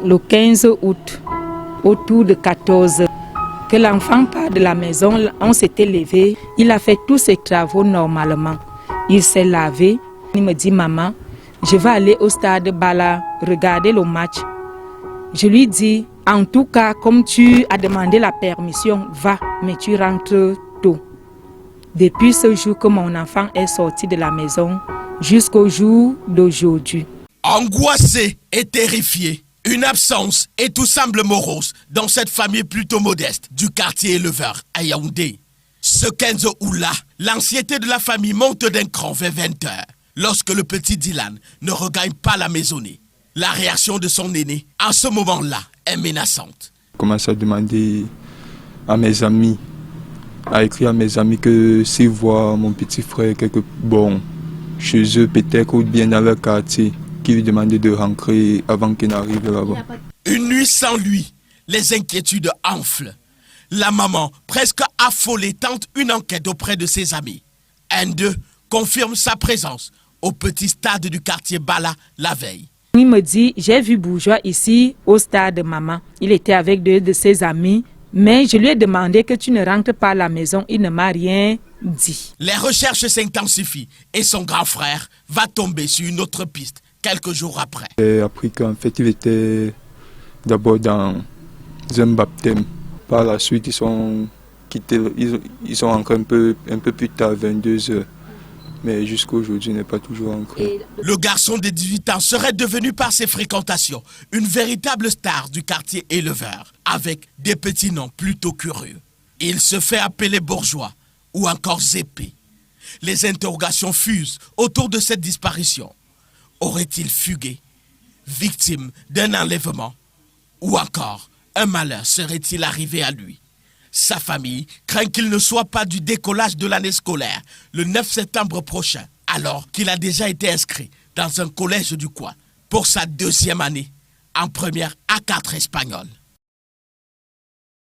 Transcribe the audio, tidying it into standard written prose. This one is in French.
le 15 août, autour de 14 heures, que l'enfant part de la maison, on s'était levé, il a fait tous ses travaux normalement. Il s'est lavé, il me dit « Maman, je vais aller au stade Bala regarder le match ». Je lui dis « En tout cas, comme tu as demandé la permission, va, mais tu rentres tôt ». Depuis ce jour que mon enfant est sorti de la maison jusqu'au jour d'aujourd'hui. Angoissé et terrifié, une absence et tout semble morose dans cette famille plutôt modeste du quartier éleveur à Yaoundé. Ce 15 août-là, l'anxiété de la famille monte d'un cran vers 20 heures lorsque le petit Dylan ne regagne pas la maisonnée. La réaction de son aîné à ce moment-là est menaçante. Je commence à demander à mes amis, à écrire à mes amis que s'ils voient mon petit frère chez eux peut-être ou bien dans leur quartier, qui lui demandaient de rentrer avant qu'il n'arrive là-bas. Une nuit sans lui, les inquiétudes enflent. La maman, presque affolée, tente une enquête auprès de ses amis. Un d'eux confirme sa présence au petit stade du quartier Bala la veille. Il me dit, j'ai vu Bourgeois ici au stade de maman. Il était avec deux de ses amis, mais je lui ai demandé que tu ne rentres pas à la maison. Il ne m'a rien dit. Les recherches s'intensifient et son grand frère va tomber sur une autre piste quelques jours après. J'ai appris qu'en fait, il était d'abord dans un baptême. Par la suite, ils sont quittés, ils sont rentrés un peu plus tard, 22 heures. Mais jusqu'à aujourd'hui, il n'est pas toujours rentré. Le garçon de 18 ans serait devenu par ses fréquentations une véritable star du quartier éleveur, avec des petits noms plutôt curieux. Il se fait appeler Bourgeois ou encore Zépé. Les interrogations fusent autour de cette disparition. Aurait-il fugué, victime d'un enlèvement, ou encore un malheur serait-il arrivé à lui? Sa famille craint qu'il ne soit pas du décollage de l'année scolaire le 9 septembre prochain, alors qu'il a déjà été inscrit dans un collège du coin pour sa 2e année en première A4 espagnole.